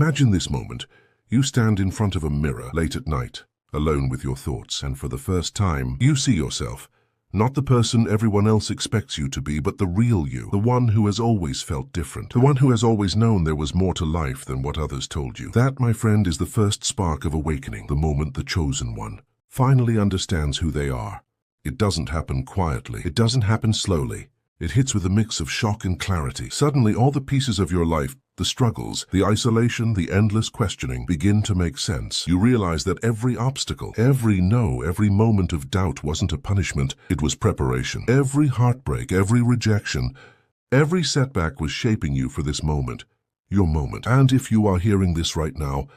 Imagine this moment. You stand in front of a mirror late at night, alone with your thoughts, and for the first time, you see yourself. Not the person everyone else expects you to be, but the real you, the one who has always felt different, the one who has always known there was more to life than what others told you. That, my friend, is the first spark of awakening, the moment the chosen one finally understands who they are. It doesn't happen quietly. It doesn't happen slowly. It hits with a mix of shock and clarity. Suddenly, all the pieces of your life, the struggles, the isolation, the endless questioning, begin to make sense. You realize that every obstacle, every no, every moment of doubt wasn't a punishment, it was preparation. Every heartbreak, every rejection, every setback was shaping you for this moment, your moment. And if you are hearing this right now,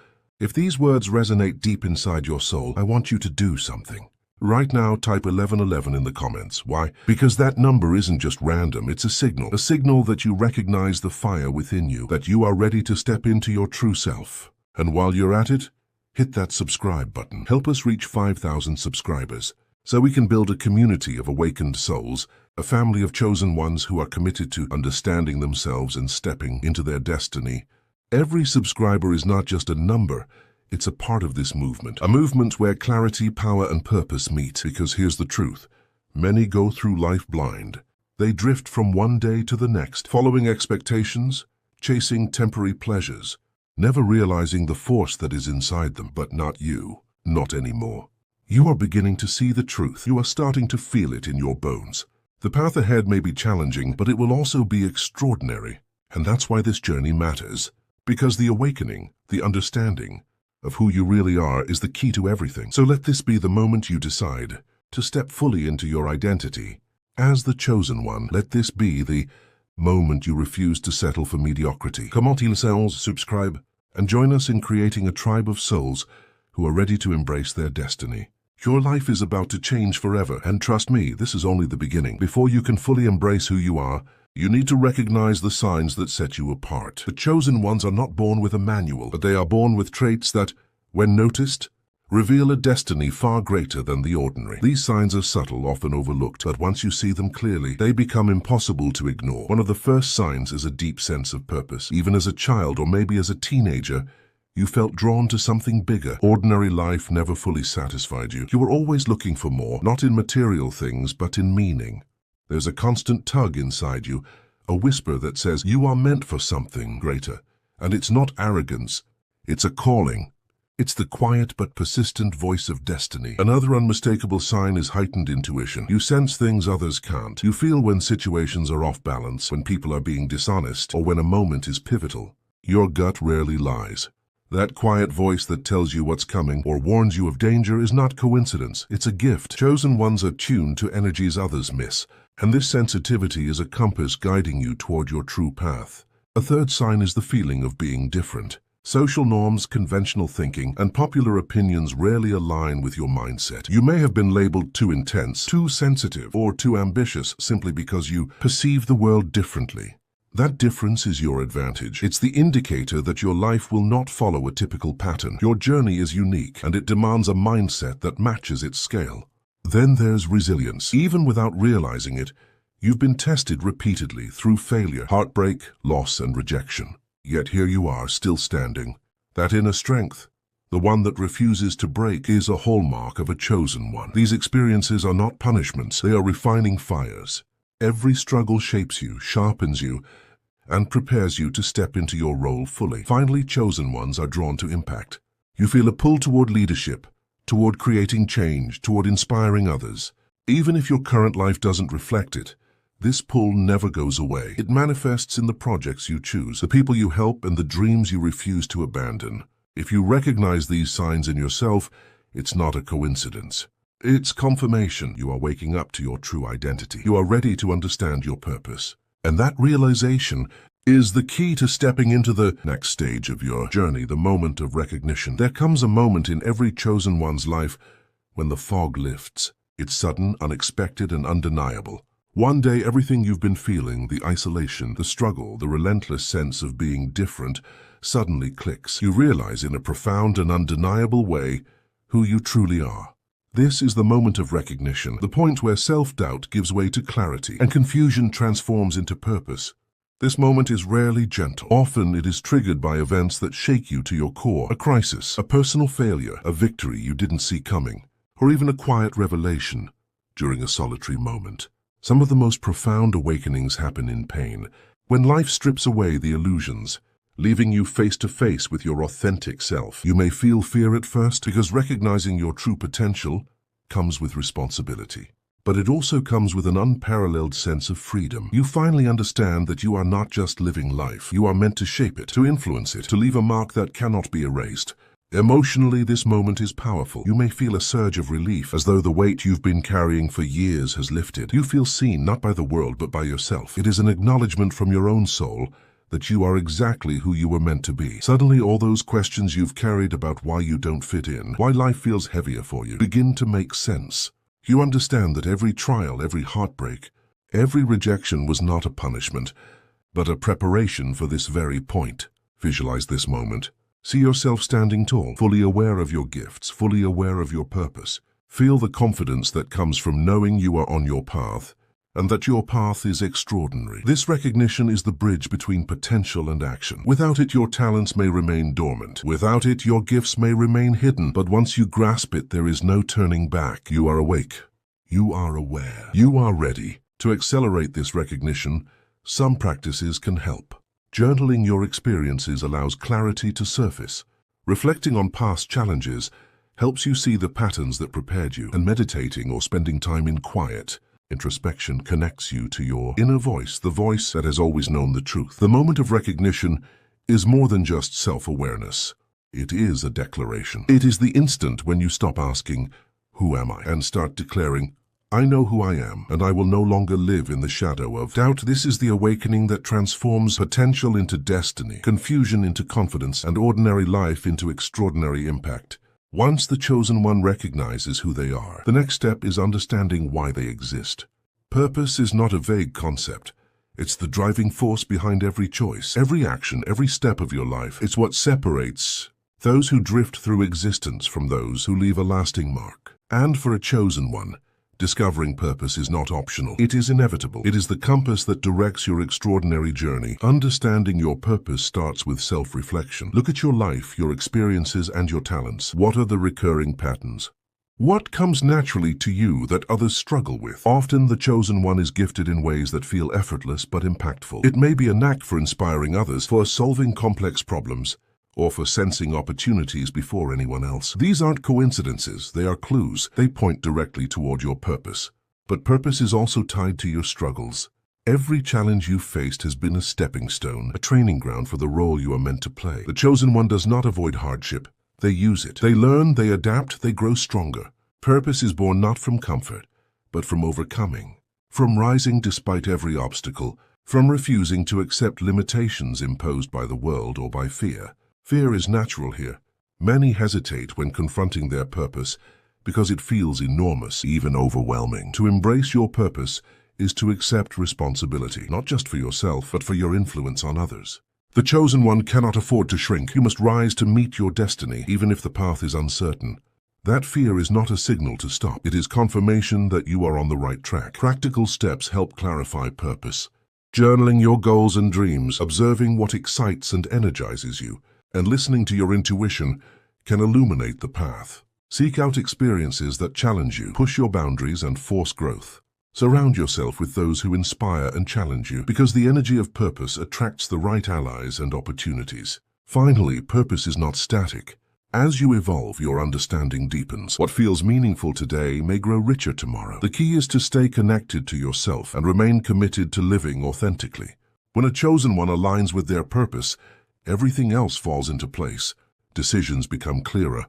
if these words resonate deep inside your soul, I want you to do something. Right now, type 1111 in the comments. Why? Because that number isn't just random, it's a signal that you recognize the fire within you, that you are ready to step into your true self. And while you're at it, hit that subscribe button. Help us reach 5,000 subscribers, so we can build a community of awakened souls, a family of chosen ones who are committed to understanding themselves and stepping into their destiny. Every subscriber is not just a number, it's a part of this movement, a movement where clarity, power, and purpose meet. Because here's the truth. Many go through life blind. They drift from one day to the next, following expectations, chasing temporary pleasures, never realizing the force that is inside them. But not you, not anymore. You are beginning to see the truth. You are starting to feel it in your bones. The path ahead may be challenging, but it will also be extraordinary. And that's why this journey matters. Because the awakening, the understanding of who you really are is the key to everything. So let this be the moment you decide to step fully into your identity as the chosen one. Let this be the moment you refuse to settle for mediocrity. Comment, subscribe, and join us in creating a tribe of souls who are ready to embrace their destiny. Your life is about to change forever, and trust me, this is only the beginning. Before you can fully embrace who you are, you need to recognize the signs that set you apart. The chosen ones are not born with a manual, but they are born with traits that, when noticed, reveal a destiny far greater than the ordinary. These signs are subtle, often overlooked, but once you see them clearly, they become impossible to ignore. One of the first signs is a deep sense of purpose. Even as a child, or maybe as a teenager, you felt drawn to something bigger. Ordinary life never fully satisfied you. You were always looking for more, not in material things, but in meaning. There's a constant tug inside you, a whisper that says you are meant for something greater. And it's not arrogance, it's a calling. It's the quiet but persistent voice of destiny. Another unmistakable sign is heightened intuition. You sense things others can't. You feel when situations are off balance, when people are being dishonest, or when a moment is pivotal. Your gut rarely lies. That quiet voice that tells you what's coming or warns you of danger is not coincidence, it's a gift. Chosen ones are tuned to energies others miss, and this sensitivity is a compass guiding you toward your true path. A third sign is the feeling of being different. Social norms, conventional thinking, and popular opinions rarely align with your mindset. You may have been labeled too intense, too sensitive, or too ambitious simply because you perceive the world differently. That difference is your advantage. It's the indicator that your life will not follow a typical pattern. Your journey is unique, and it demands a mindset that matches its scale. Then there's resilience. Even without realizing it, you've been tested repeatedly through failure, heartbreak, loss, and rejection. Yet here you are, still standing. That inner strength, the one that refuses to break, is a hallmark of a chosen one. These experiences are not punishments, they are refining fires. Every struggle shapes you, sharpens you, and prepares you to step into your role fully. Finally, chosen ones are drawn to impact. You feel a pull toward leadership, toward creating change, toward inspiring others. Even if your current life doesn't reflect it, this pull never goes away. It manifests in the projects you choose, the people you help, and the dreams you refuse to abandon. If you recognize these signs in yourself, it's not a coincidence. It's confirmation you are waking up to your true identity. You are ready to understand your purpose. And that realization is the key to stepping into the next stage of your journey, the moment of recognition. There comes a moment in every chosen one's life when the fog lifts. It's sudden, unexpected, and undeniable. One day, everything you've been feeling, the isolation, the struggle, the relentless sense of being different, suddenly clicks. You realize in a profound and undeniable way who you truly are. This is the moment of recognition, the point where self-doubt gives way to clarity and confusion transforms into purpose. This moment is rarely gentle. Often it is triggered by events that shake you to your core. A crisis, a personal failure, a victory you didn't see coming, or even a quiet revelation during a solitary moment. Some of the most profound awakenings happen in pain, when life strips away the illusions, leaving you face to face with your authentic self. You may feel fear at first because recognizing your true potential comes with responsibility. But it also comes with an unparalleled sense of freedom. You finally understand that you are not just living life. You are meant to shape it, to influence it, to leave a mark that cannot be erased. Emotionally, this moment is powerful. You may feel a surge of relief, as though the weight you've been carrying for years has lifted. You feel seen, not by the world, but by yourself. It is an acknowledgement from your own soul that you are exactly who you were meant to be. Suddenly, all those questions you've carried about why you don't fit in, why life feels heavier for you, begin to make sense. You understand that every trial, every heartbreak, every rejection was not a punishment, but a preparation for this very point. Visualize this moment. See yourself standing tall, fully aware of your gifts, fully aware of your purpose. Feel the confidence that comes from knowing you are on your path, and that your path is extraordinary. This recognition is the bridge between potential and action. Without it, your talents may remain dormant. Without it, your gifts may remain hidden. But once you grasp it, there is no turning back. You are awake. You are aware. You are ready. To accelerate this recognition, some practices can help. Journaling your experiences allows clarity to surface. Reflecting on past challenges helps you see the patterns that prepared you, and meditating or spending time in quiet introspection connects you to your inner voice, the voice that has always known the truth. The moment of recognition is more than just self-awareness. It is a declaration. It is the instant when you stop asking, "Who am I?" and start declaring, "I know who I am, and I will no longer live in the shadow of doubt." This is the awakening that transforms potential into destiny, confusion into confidence, and ordinary life into extraordinary impact. Once the chosen one recognizes who they are, the next step is understanding why they exist. Purpose is not a vague concept. It's the driving force behind every choice, every action, every step of your life. It's what separates those who drift through existence from those who leave a lasting mark. And for a chosen one, discovering purpose is not optional. It is inevitable. It is the compass that directs your extraordinary journey. Understanding your purpose starts with self-reflection. Look at your life, your experiences, and your talents. What are the recurring patterns? What comes naturally to you that others struggle with? Often the chosen one is gifted in ways that feel effortless but impactful. It may be a knack for inspiring others, for solving complex problems, or for sensing opportunities before anyone else. These aren't coincidences, they are clues. They point directly toward your purpose. But purpose is also tied to your struggles. Every challenge you've faced has been a stepping stone, a training ground for the role you are meant to play. The chosen one does not avoid hardship. They use it. They learn, they adapt, they grow stronger. Purpose is born not from comfort, but from overcoming. From rising despite every obstacle, from refusing to accept limitations imposed by the world or by fear. Fear is natural here. Many hesitate when confronting their purpose because it feels enormous, even overwhelming. To embrace your purpose is to accept responsibility, not just for yourself, but for your influence on others. The chosen one cannot afford to shrink. You must rise to meet your destiny, even if the path is uncertain. That fear is not a signal to stop. It is confirmation that you are on the right track. Practical steps help clarify purpose. Journaling your goals and dreams, observing what excites and energizes you, and listening to your intuition can illuminate the path. Seek out experiences that challenge you, push your boundaries, and force growth. Surround yourself with those who inspire and challenge you, because the energy of purpose attracts the right allies and opportunities. Finally, purpose is not static. As you evolve, your understanding deepens. What feels meaningful today may grow richer tomorrow. The key is to stay connected to yourself and remain committed to living authentically. When a chosen one aligns with their purpose, everything else falls into place. Decisions become clearer.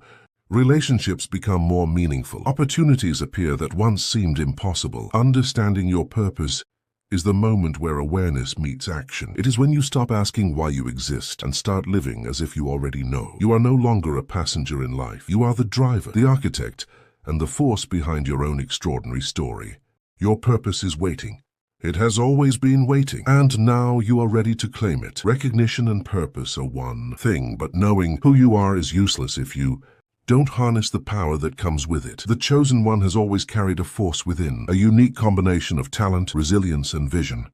Relationships become more meaningful. Opportunities appear that once seemed impossible. Understanding your purpose is the moment where awareness meets action. It is when you stop asking why you exist and start living as if you already know. You are no longer a passenger in life. You are the driver, the architect, and the force behind your own extraordinary story. Your purpose is waiting. It has always been waiting, and now you are ready to claim it. Recognition and purpose are one thing, but knowing who you are is useless if you don't harness the power that comes with it. The chosen one has always carried a force within, a unique combination of talent, resilience, and vision.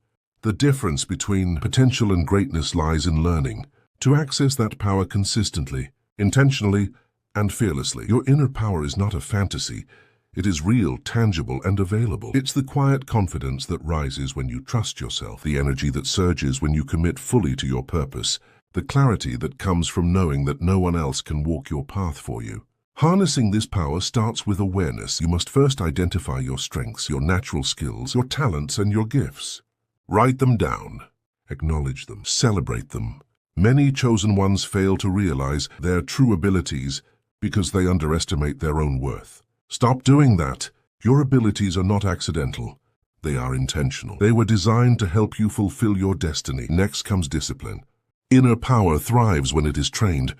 The difference between potential and greatness lies in learning to access that power consistently, intentionally, and fearlessly. Your inner power is not a fantasy. It is real, tangible, and available. It's the quiet confidence that rises when you trust yourself, the energy that surges when you commit fully to your purpose, the clarity that comes from knowing that no one else can walk your path for you. Harnessing this power starts with awareness. You must first identify your strengths, your natural skills, your talents, and your gifts. Write them down, acknowledge them, celebrate them. Many chosen ones fail to realize their true abilities because they underestimate their own worth. Stop doing that. Your abilities are not accidental. They are intentional. They were designed to help you fulfill your destiny. Next comes discipline. Inner power thrives when it is trained.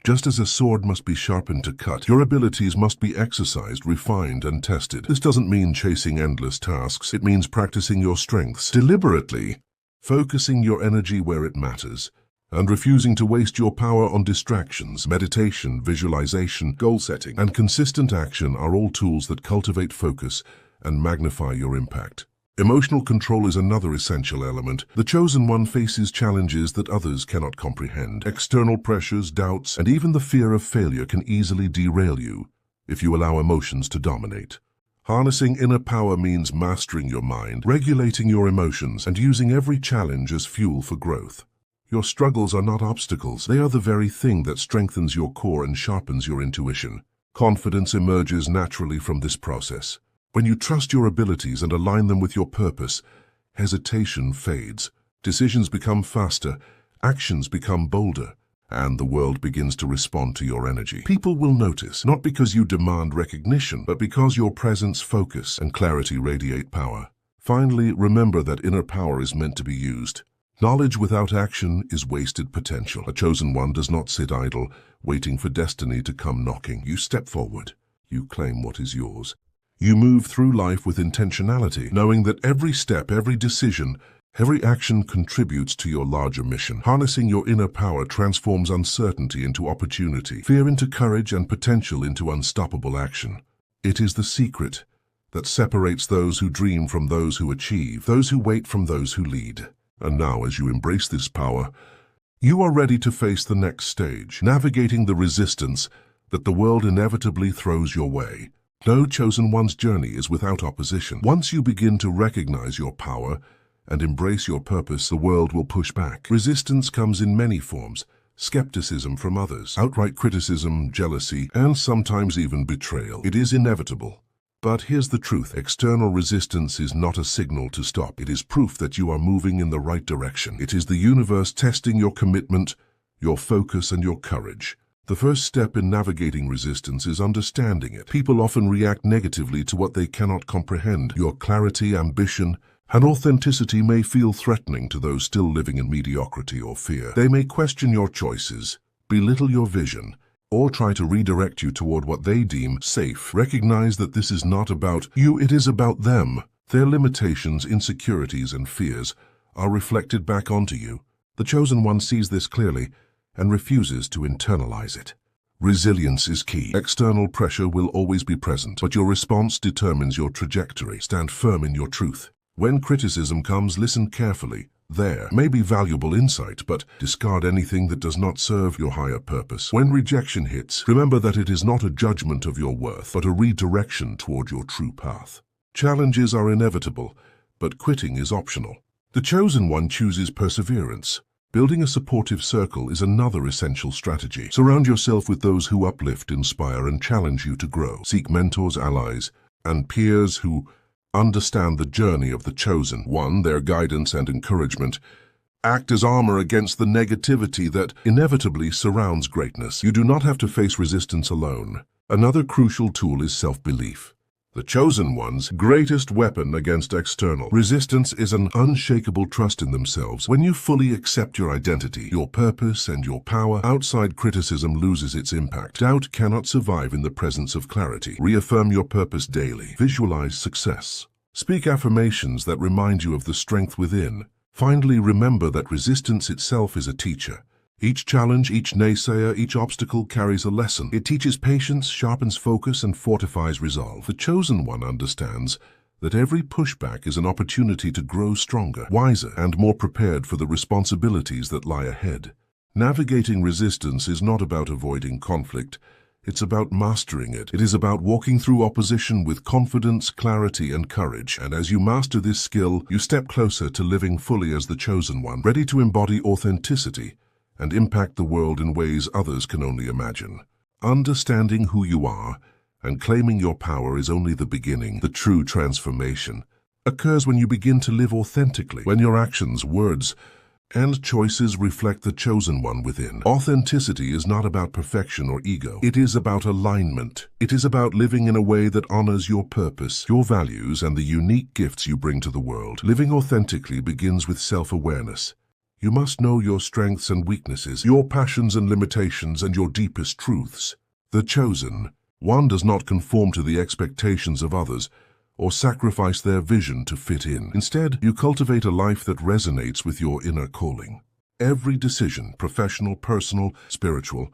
Just as a sword must be sharpened to cut, your abilities must be exercised, refined, and tested. This doesn't mean chasing endless tasks. It means practicing your strengths deliberately, focusing your energy where it matters, and refusing to waste your power on distractions. Meditation, visualization, goal setting, and consistent action are all tools that cultivate focus and magnify your impact. Emotional control is another essential element. The chosen one faces challenges that others cannot comprehend. External pressures, doubts, and even the fear of failure can easily derail you if you allow emotions to dominate. Harnessing inner power means mastering your mind, regulating your emotions, and using every challenge as fuel for growth. Your struggles are not obstacles. They are the very thing that strengthens your core and sharpens your intuition. Confidence emerges naturally from this process. When you trust your abilities and align them with your purpose, hesitation fades, decisions become faster, actions become bolder, and the world begins to respond to your energy. People will notice, not because you demand recognition, but because your presence, focus, and clarity radiate power. Finally, remember that inner power is meant to be used. Knowledge without action is wasted potential. A chosen one does not sit idle, waiting for destiny to come knocking. You step forward. You claim what is yours. You move through life with intentionality, knowing that every step, every decision, every action contributes to your larger mission. Harnessing your inner power transforms uncertainty into opportunity, fear into courage, and potential into unstoppable action. It is the secret that separates those who dream from those who achieve, those who wait from those who lead. And now, as you embrace this power, you are ready to face the next stage, navigating the resistance that the world inevitably throws your way. No chosen one's journey is without opposition. Once you begin to recognize your power and embrace your purpose, the world will push back. Resistance comes in many forms: skepticism from others, outright criticism, jealousy, and sometimes even betrayal. It is inevitable. But here's the truth. External resistance is not a signal to stop. It is proof that you are moving in the right direction. It is the universe testing your commitment, your focus, and your courage. The first step in navigating resistance is understanding it. People often react negatively to what they cannot comprehend. Your clarity, ambition, and authenticity may feel threatening to those still living in mediocrity or fear. They may question your choices, belittle your vision, or try to redirect you toward what they deem safe. Recognize that this is not about you, it is about them. Their limitations, insecurities, and fears are reflected back onto you. The chosen one sees this clearly and refuses to internalize it. Resilience is key. External pressure will always be present, but your response determines your trajectory. Stand firm in your truth. When criticism comes, listen carefully. There may be valuable insight, but discard anything that does not serve your higher purpose. When rejection hits, remember that it is not a judgment of your worth, but a redirection toward your true path. Challenges are inevitable, but quitting is optional. The chosen one chooses perseverance. Building a supportive circle is another essential strategy. Surround yourself with those who uplift, inspire, and challenge you to grow. Seek mentors, allies, and peers who understand the journey of the chosen one. Their guidance and encouragement act as armor against the negativity that inevitably surrounds greatness. You do not have to face resistance alone. Another crucial tool is self-belief. The chosen one's greatest weapon against external resistance is an unshakable trust in themselves. When you fully accept your identity, your purpose, and your power, outside criticism loses its impact. Doubt cannot survive in the presence of clarity. Reaffirm your purpose daily. Visualize success. Speak affirmations that remind you of the strength within. Finally, remember that resistance itself is a teacher. Each challenge, each naysayer, each obstacle carries a lesson. It teaches patience, sharpens focus, and fortifies resolve. The chosen one understands that every pushback is an opportunity to grow stronger, wiser, and more prepared for the responsibilities that lie ahead. Navigating resistance is not about avoiding conflict. It's about mastering it. It is about walking through opposition with confidence, clarity, and courage. And as you master this skill, you step closer to living fully as the chosen one, ready to embody authenticity and impact the world in ways others can only imagine. Understanding who you are and claiming your power is only the beginning. The true transformation occurs when you begin to live authentically, when your actions, words, and choices reflect the chosen one within. Authenticity is not about perfection or ego. It is about alignment. It is about living in a way that honors your purpose, your values, and the unique gifts you bring to the world. Living authentically begins with self-awareness. You must know your strengths and weaknesses, your passions and limitations, and your deepest truths. The chosen one does not conform to the expectations of others or sacrifice their vision to fit in. Instead, you cultivate a life that resonates with your inner calling. Every decision, professional, personal, spiritual,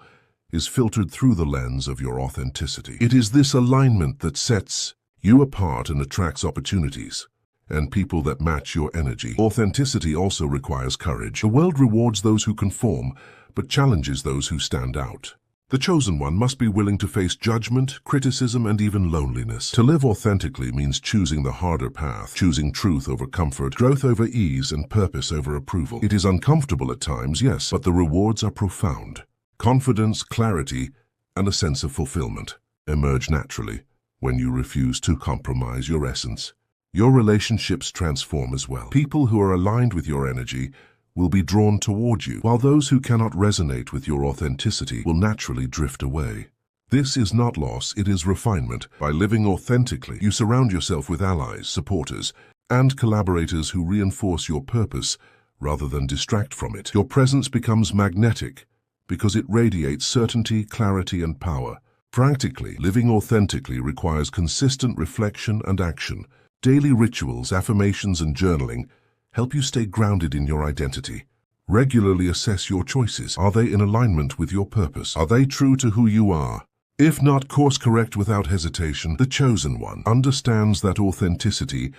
is filtered through the lens of your authenticity. It is this alignment that sets you apart and attracts opportunities and people that match your energy. Authenticity also requires courage. The world rewards those who conform, but challenges those who stand out. The chosen one must be willing to face judgment, criticism, and even loneliness. To live authentically means choosing the harder path, choosing truth over comfort, growth over ease, and purpose over approval. It is uncomfortable at times, yes, but the rewards are profound. Confidence, clarity, and a sense of fulfillment emerge naturally when you refuse to compromise your essence. Your relationships transform as well. People who are aligned with your energy will be drawn toward you, while those who cannot resonate with your authenticity will naturally drift away. This is not loss, it is refinement. By living authentically, you surround yourself with allies, supporters, and collaborators who reinforce your purpose rather than distract from it. Your presence becomes magnetic because it radiates certainty, clarity, and power. Practically, living authentically requires consistent reflection and action. Daily rituals, affirmations, and journaling help you stay grounded in your identity. Regularly assess your choices. Are they in alignment with your purpose? Are they true to who you are? If not, course correct without hesitation. The chosen one understands that authenticity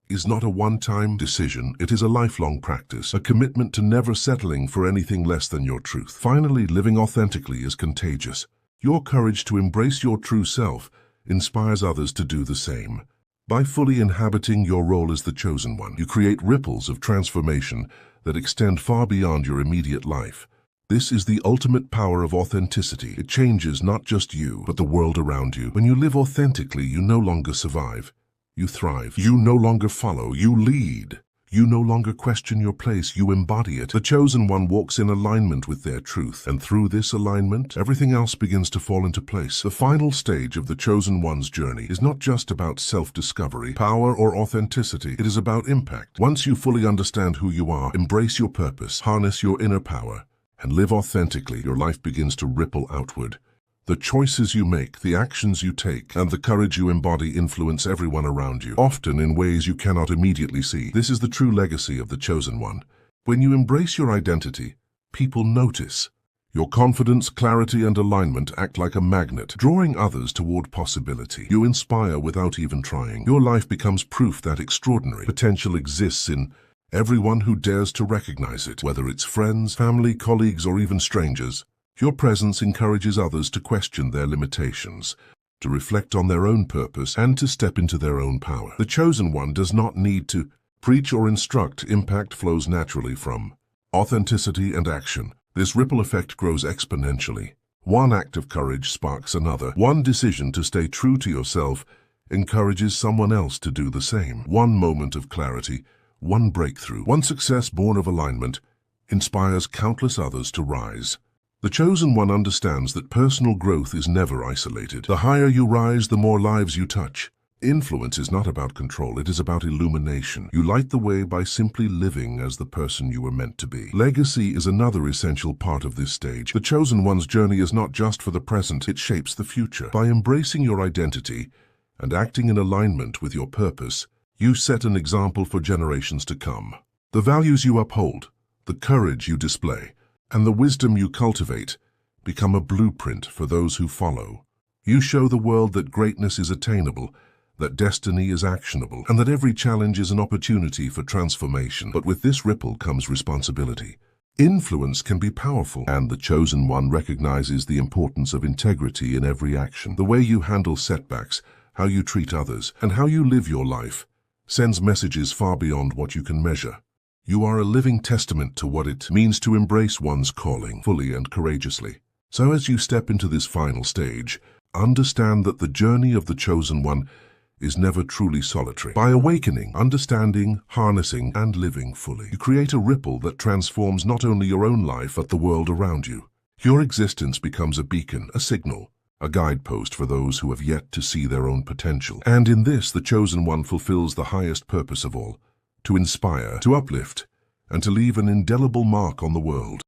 is not a one-time decision. It is a lifelong practice, a commitment to never settling for anything less than your truth. Finally, living authentically is contagious. Your courage to embrace your true self inspires others to do the same. By fully inhabiting your role as the chosen one, you create ripples of transformation that extend far beyond your immediate life. This is the ultimate power of authenticity. It changes not just you, but the world around you. When you live authentically, you no longer survive. You thrive. You no longer follow. You lead. You no longer question your place, you embody it. The chosen one walks in alignment with their truth, and through this alignment, everything else begins to fall into place. The final stage of the chosen one's journey is not just about self-discovery, power, or authenticity. It is about impact. Once you fully understand who you are, embrace your purpose, harness your inner power, and live authentically, your life begins to ripple outward. The choices you make, the actions you take, and the courage you embody influence everyone around you, often in ways you cannot immediately see. This is the true legacy of the chosen one. When you embrace your identity, people notice. Your confidence, clarity, and alignment act like a magnet, drawing others toward possibility. You inspire without even trying. Your life becomes proof that extraordinary potential exists in everyone who dares to recognize it, whether it's friends, family, colleagues, or even strangers. Your presence encourages others to question their limitations, to reflect on their own purpose, and to step into their own power. The chosen one does not need to preach or instruct. Impact flows naturally from authenticity and action. This ripple effect grows exponentially. One act of courage sparks another. One decision to stay true to yourself encourages someone else to do the same. One moment of clarity, one breakthrough, one success born of alignment inspires countless others to rise. The chosen one understands that personal growth is never isolated. The higher you rise, the more lives you touch. Influence is not about control, it is about illumination. You light the way by simply living as the person you were meant to be. Legacy is another essential part of this stage. The chosen one's journey is not just for the present, it shapes the future. By embracing your identity and acting in alignment with your purpose, you set an example for generations to come. The values you uphold, the courage you display, and the wisdom you cultivate become a blueprint for those who follow. You show the world that greatness is attainable, that destiny is actionable, and that every challenge is an opportunity for transformation. But with this ripple comes responsibility. Influence can be powerful, and the chosen one recognizes the importance of integrity in every action. The way you handle setbacks, how you treat others, and how you live your life sends messages far beyond what you can measure. You are a living testament to what it means to embrace one's calling fully and courageously. So as you step into this final stage, understand that the journey of the chosen one is never truly solitary. By awakening, understanding, harnessing, and living fully, you create a ripple that transforms not only your own life, but the world around you. Your existence becomes a beacon, a signal, a guidepost for those who have yet to see their own potential. And in this, the chosen one fulfills the highest purpose of all, to inspire, to uplift, and to leave an indelible mark on the world.